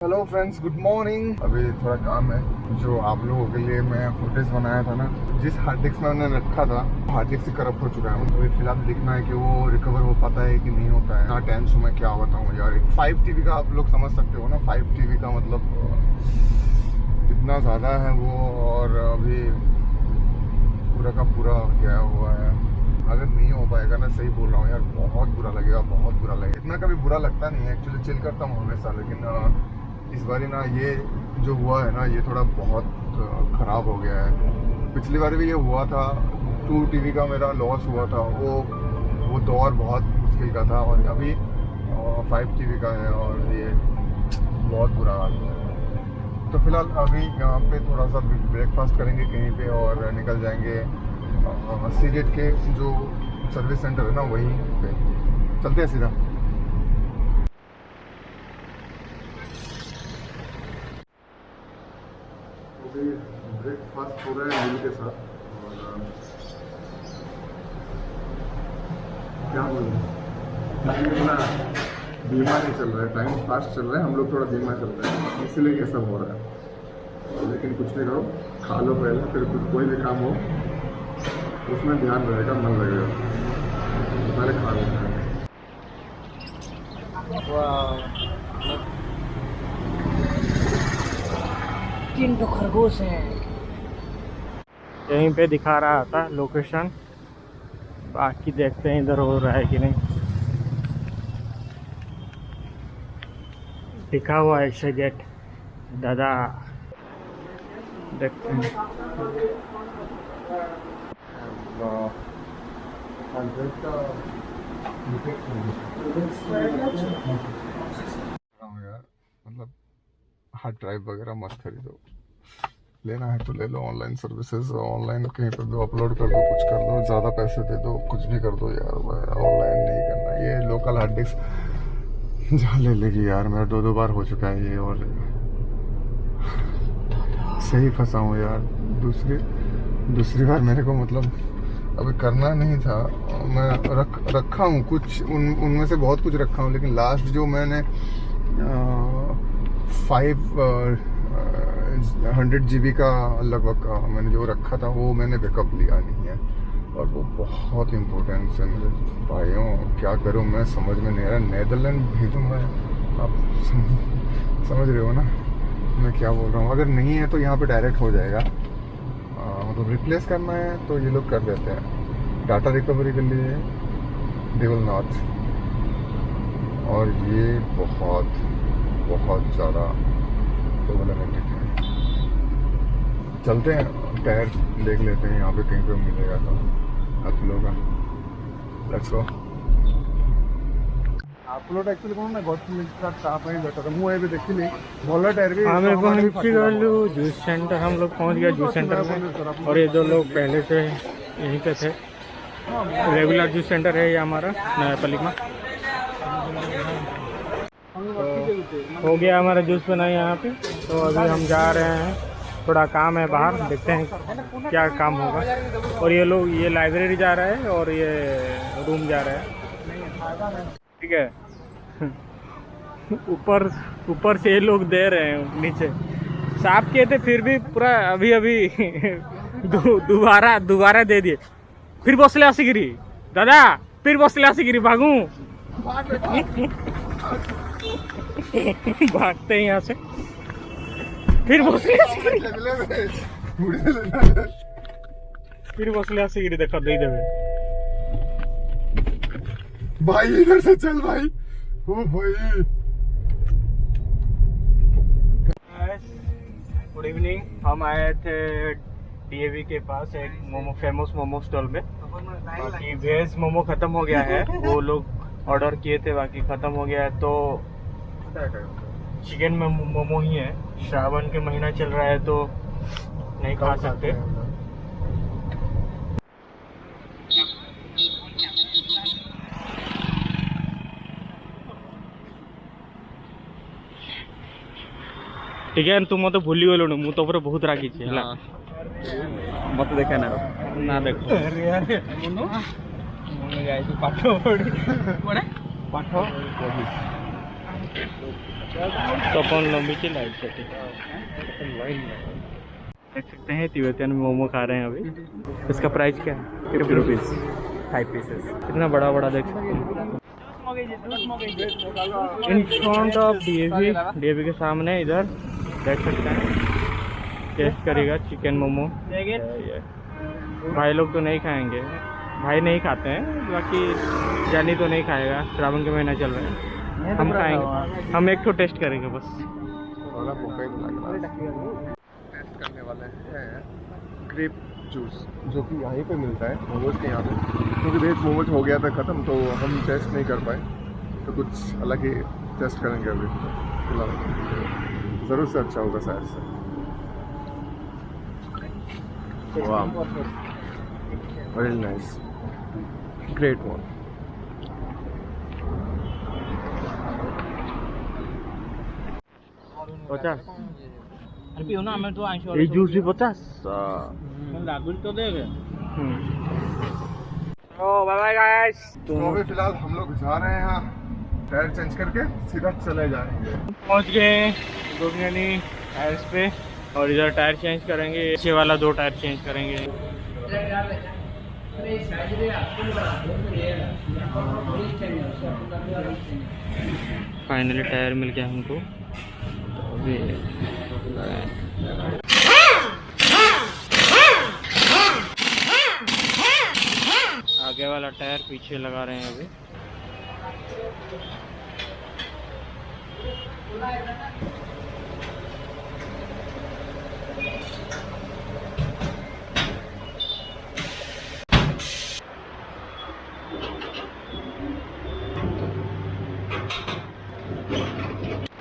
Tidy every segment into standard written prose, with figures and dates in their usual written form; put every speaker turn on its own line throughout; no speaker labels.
Hello friends, good morning. अभी थोड़ा काम है जो आप लोगों के लिए मैं फुटेज बनाया था ना, जिस हार्ड डिस्क में मैंने रखा था हार्ड डिस्क से करप्ट हो चुका है। तो अभी फिलहाल देखना है कि वो रिकवर हो पाता है कि नहीं होता है। ना टेंस मैं क्या बताऊँ यार, 5 TB का आप लोग समझ सकते हो ना, 5 TB का मतलब कितना ज़्यादा है वो। और अभी पूरा का पूरा गया हुआ है। अगर नहीं हो पाएगा ना, सही बोल रहा हूँ यार, बहुत बुरा लगेगा, बहुत बुरा लगेगा। इतना कभी बुरा लगता नहीं है, एक्चुअली चिल करता हूँ हमेशा, लेकिन इस बार ना ये जो हुआ है ना, ये थोड़ा बहुत ख़राब हो गया है। पिछली बार भी ये हुआ था, 2 TB का मेरा लॉस हुआ था। वो दौर बहुत मुश्किल का था, और अभी 5 TB का है, और ये बहुत बुरा हाल है। तो फिलहाल अभी यहाँ पे थोड़ा सा ब्रेकफास्ट करेंगे कहीं पे और निकल जाएंगे सीगेट के जो सर्विस सेंटर है ना, वहीं पे चलते हैं सीधा। अभी ब्रेकफास्ट हो रहा है मिल के साथ, और क्या बोलूँ, इतना धीमा नहीं चल रहा है, टाइम फास्ट चल रहा है, हम लोग थोड़ा धीमा चल रहे हैं, इसीलिए ये सब हो रहा है। लेकिन कुछ नहीं करो, खा लो पहले, फिर कुछ कोई भी काम हो उसमें ध्यान रहेगा, मन लगेगा। तो पहले खा लेते हैं।
3 तो खरगोश हैं। यहीं पे दिखा रहा था लोकेशन, बाकी देखते हैं इधर हो रहा है कि नहीं। दिखा हुआ है से गेट दादा, देखते हैं।
यार मतलब हार्ड ड्राइव वगैरह मत खरीदो, लेना है तो ले लो। ऑनलाइन सर्विसेज, ऑनलाइन कहीं पर भी अपलोड कर दो, कुछ कर दो, ज़्यादा पैसे दे दो, कुछ भी कर दो यार। ऑनलाइन नहीं करना। ये लोकल हार्ड डिस्क जहाँ ले लेगी यार, मेरा 2 बार हो चुका है ये, और सही फंसा हूँ यार। दूसरी बार मेरे को मतलब अभी करना नहीं था। मैं रखा हूँ कुछ, उनमें से बहुत कुछ रखा हूँ, लेकिन लास्ट जो मैंने 500 GB का लगभग मैंने जो रखा था, वो मैंने बैकअप लिया नहीं है, और वो बहुत इम्पोर्टेंट है मेरे भाइयों। क्या करूँ मैं, समझ में नहीं आ रहा। नेदरलैंड भेजूँ मैं, आप समझ रहे हो ना मैं क्या बोल रहा हूँ। अगर नहीं है तो यहाँ पे डायरेक्ट हो जाएगा, मतलब रिप्लेस करना है तो ये लोग कर देते हैं। डाटा रिकवरी के लिए दे विल नॉट, और ये बहुत बहुत ज़्यादा प्रॉब्लमेटिक है। चलते हैं, टायर देख लेते हैं यहाँ पे कहीं पे मिलेगा तो आप लोगों का। Let's go. अपलोड एक्चुअली कौन ना गॉड मिलता था पे बेटा, तो मुझे भी देखिली बोला टायर भी
हमें पहुंच गए जूस सेंटर, हम लोग पहुंच गए जूस सेंटर में। और ये जो लोग पहले से यहीं पे थे, रेगुलर जूस सेंटर है ये हमारा नयापल्ली में। तो हो गया हमारा जूस बना यहाँ पे। तो अभी हम जा रहे हैं, थोड़ा काम है बाहर, देखते हैं क्या काम होगा। और ये लोग, ये लाइब्रेरी जा रहा है और ये रूम जा रहा है, ठीक है। ऊपर से ये लोग दे रहे हैं, नीचे साफ किए थे फिर भी पूरा अभी दोबारा दे दिए। फिर बसले आसिगिरी दादा, फिर बसले आसिगिरी, भागू भागते हैं यहाँ से, फिर बसले आसिगिरी देखा दे देवे
भाई, इधर से चल भाई। ओ भाई,
गुड इवनिंग। हम आए थे DAV के पास एक फेमस मोमो स्टॉल में। बाकी वेज मोमो खत्म हो गया है, वो लोग ऑर्डर किए थे, बाकी खत्म हो गया है। तो चिकन में मोमो ही है, श्रावण के महीना चल रहा है तो नहीं खा सकते। ठीक है, तुम तो भूली गलु, मु तो पूरा बहुत रागी छे हला, मत देखा ना देखो। अरे पाठ तो अपन लंबी की लाइट सेटिंग देख सकते हैं। तिब्बतियन मोमो खा रहे हैं अभी। इसका प्राइस क्या है? 50 रुपीज़ 5 पीसेस। कितना बड़ा बड़ा देख सकते हैं। इन फ्रंट ऑफ डीएवी के सामने इधर देख सकते हैं। टेस्ट करेगा चिकन मोमो। भाई लोग तो नहीं खाएंगे, भाई नहीं खाते हैं, बाकी जानी तो नहीं खाएगा। श्रावण के महीना चल रहा है, हम खाएंगे। हम एक तो टेस्ट करेंगे बस।
टेस्ट करने वाले हैं ग्रेप जूस, जो कि यहीं पे मिलता है मोमोज के यहाँ पे। क्योंकि वेज मोमोज हो गया था ख़त्म, तो हम टेस्ट नहीं कर पाए, तो कुछ अलग ही टेस्ट करेंगे अभी फिलहाल। ज़रूर से अच्छा होगा शायद से। वाह, वेरी नाइस, ग्रेट वन।
पचास ये जूस भी 50। तो देंगे। Bye bye guys.
तो अभी फिलहाल हम लोग जा रहे हैं यहाँ, टायर चेंज करके सीधा चले जाएंगे।
पहुंच गए गोगनी टायर्स पे, और इधर टायर चेंज करेंगे। पीछे वाला 2 टायर चेंज करेंगे। फाइनली टायर मिल गया हमको। तो अभी आगे वाला टायर पीछे लगा रहे हैं अभी।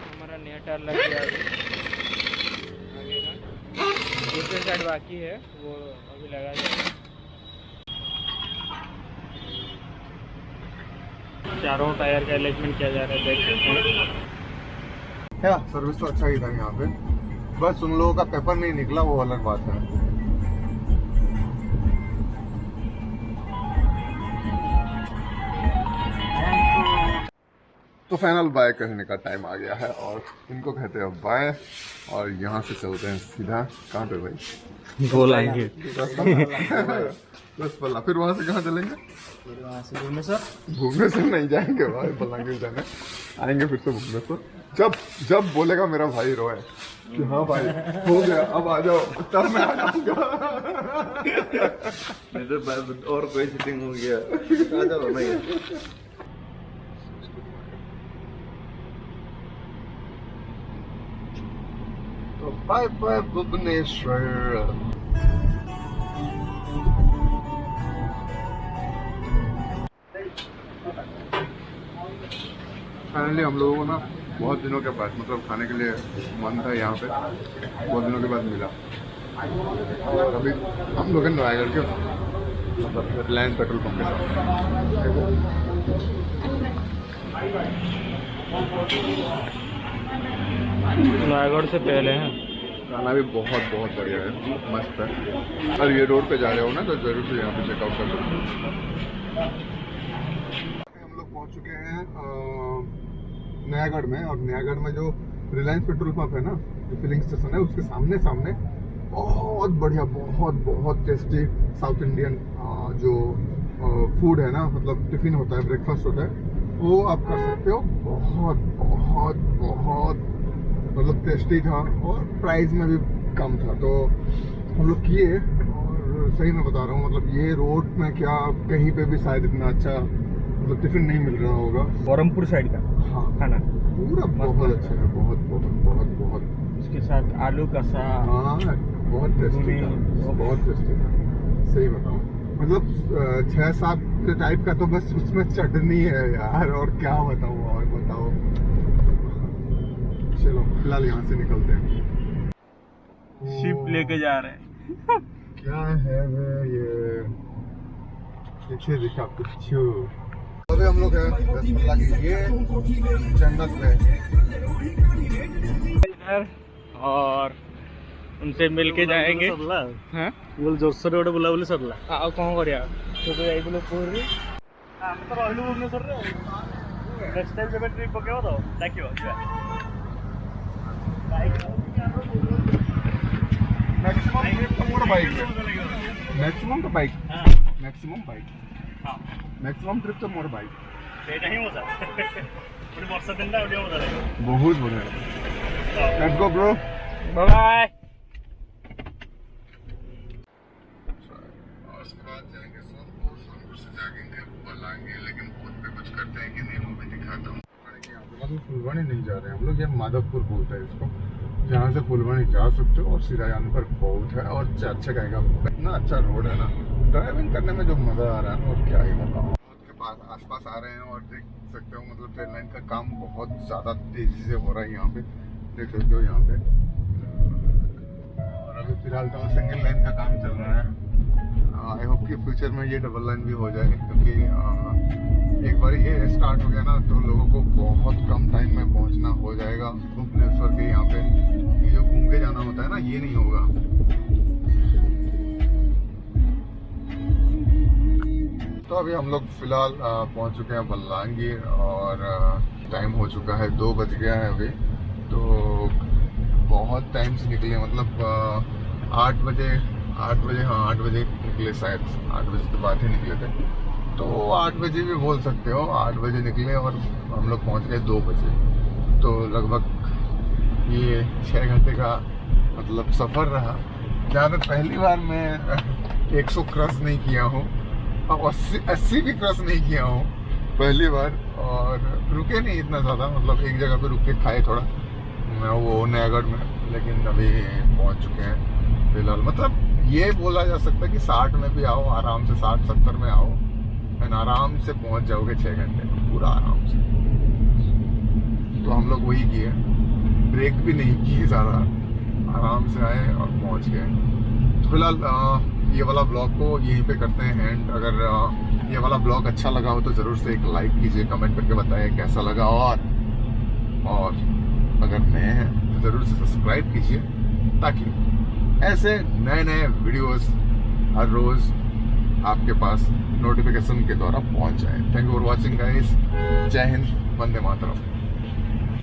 हमारा नया टायर लग गया अभी आगे का। दूसरे साइड बाकी है, वो अभी लगा दिया। चारों टायर का अरेंजमेंट किया जा रहा है, देख सकते हैं।
सर्विस तो अच्छा ही था यहाँ पे, बस उन लोगों का पेपर नहीं निकला, वो अलग बात है। तो फाइनल बाय कहने का टाइम आ गया है, और इनको कहते हैं बाय। और यहाँ से चलते हैं सीधा कहाँ पे भाई?
बोलेंगे
बस पल्ला। फिर वहाँ से कहाँ चलेंगे? भुवनेश्वर नहीं जाएंगे भाई, बलांगीर जाना आएंगे फिर से भुवनेश्वर। जब बोलेगा मेरा भाई रोए कि हाँ भाई हो गया, अब आ जाओ, तब मैं आ जाऊंगा।
और कोई सीटिंग हो गया, आ जाओ भाई।
तो बाय बाय भुवनेश्वर। फाइनली हम लोगों को ना बहुत दिनों के बाद, मतलब खाने के लिए मन था यहाँ पे, बहुत दिनों के बाद मिला। और अभी हम लोग हैं नोएगढ़ के, मतलब रिलायंस पेट्रोल पंप के साथ।
नोएगढ़ से पहले हैं।
खाना भी बहुत बढ़िया है, मस्त है। और ये रोड पे जा रहे हो ना, तो जरूर से यहाँ पे चेकआउट कर सकते हो। हम लोग पहुँच चुके हैं नयागढ़ में, और नयागढ़ में जो रिलायंस पेट्रोल पंप है ना, जो फिलिंग स्टेशन है, उसके सामने बहुत बढ़िया, बहुत टेस्टी साउथ इंडियन जो फूड है ना, मतलब टिफिन होता है, ब्रेकफास्ट होता है, वो आप कर सकते हो। बहुत मतलब टेस्टी था, और प्राइस में भी कम था, तो हम लोग किए। और सही मैं बता रहा हूँ, मतलब ये रोड में क्या कहीं पे भी शायद इतना अच्छा मतलब टिफिन नहीं मिल रहा होगा।
बरहमपुर साइड का
हाँ,
खाना
पूरा बहुत अच्छा है, बहुत।
उसके साथ आलू कसा।
हाँ, बहुत टेस्टी था, बहुत टेस्टी था, सही बताऊँ। मतलब 6-7 टाइप का तो बस उसमें चटनी है यार, और क्या बताऊँ, और बताओ। चलो फिलहाल यहाँ से निकलते हैं।
शिप लेके जा रहे हैं।
क्या है ये पीछे दिखा कुछ। अभी हम लोग हैं रसगुल्ला की ये जन्नत में,
और उनसे मिल के जाएंगे। हाँ
बोल जोरसोर गोटे बुलाबुली सरला
ଆଉ କ'ଣ କରିବା ତୁ ତ ଯାଇଥିଲୁ ପୁରୀ
ଆମେ ତ ରହିଲୁ ଭୁବନେଶ୍ୱରରେ। ନେକ୍ସଟ ଟାଇମ୍ ଯେବେ ଟ୍ରିପ୍ ପକେଇବ ତ ଡାକିବ ଯିବା।
मैक्सिमम ट्रिप तो मोर बाइक है, मैक्सिमम तो bike, maximum bike, maximum trip तो मोर बाइक। बहुत बढ़िया। Let's go bro.
Bye bye.
उसके बाद जाएंगे सोनपुर, सोनपुर से जाएंगे बलांगे, लेकिन फोन पे कुछ करते हैं कि नहीं वो भी दिखाता हूँ। फुलवानी नहीं जा रहे हैं हम लोग, ये माधवपुर बोलते हैं इसको, जहाँ से फुलवानी जा सकते हो और सीधा जाने पर बहुत है और अच्छा कहेगा। इतना अच्छा रोड है ना, ड्राइविंग करने में जो मजा आ रहा है ना, और क्या ही बताऊँ। के पास आसपास आ रहे हैं और देख सकते हो मतलब ट्रेन लाइन का काम बहुत ज़्यादा तेजी से हो रहा है यहाँ पे, देख सकते हो यहाँ पे। और अभी फिलहाल तो सिंगल लाइन का काम चल रहा है। आई होप कि फ्यूचर में ये डबल लाइन भी हो जाए, क्योंकि एक बार ये स्टार्ट हो गया ना तो लोगों को बहुत कम टाइम में पहुंचना हो जाएगा भुवनेश्वर के यहाँ पे। ये जो घूम के जाना होता है ना, ये नहीं होगा। तो अभी हम लोग फिलहाल पहुंच चुके हैं बल्लांगी और टाइम हो चुका है 2 बज गया है अभी। तो बहुत टाइम से निकले, मतलब 8 बजे, हाँ 8 बजे निकले शायद, 8 बजे के बाद ही निकले थे। तो 8 बजे भी बोल सकते हो, 8 बजे निकले और हम लोग पहुंच गए 2 बजे। तो लगभग ये 6 घंटे का मतलब सफ़र रहा, जहाँ पे पहली बार मैं 100 क्रॉस नहीं किया हूँ और 80 भी क्रॉस नहीं किया हूँ पहली बार। और रुके नहीं इतना ज़्यादा, मतलब एक जगह पे रुक के खाए थोड़ा, मैं वो नयागढ़ में, लेकिन अभी पहुँच चुके हैं फिलहाल। मतलब ये बोला जा सकता है कि 60 में भी आओ आराम से, 60-70 में आओ एंड आराम से पहुंच जाओगे 6 घंटे पूरा आराम से। तो हम लोग वही किए, ब्रेक भी नहीं किए ज़्यादा, आराम से आए और पहुंच गए। तो फिलहाल ये वाला ब्लॉग को यहीं पे करते हैं एंड। अगर ये वाला ब्लॉग अच्छा लगा हो तो ज़रूर से एक लाइक कीजिए, कमेंट करके बताइए कैसा लगा, और अगर नए हैं तो ज़रूर से सब्सक्राइब कीजिए, ताकि ऐसे नए नए वीडियोस हर रोज़ आपके पास नोटिफिकेशन के द्वारा पहुंच जाए। Thank you for watching guys. जय हिंद, वंदे मातरम।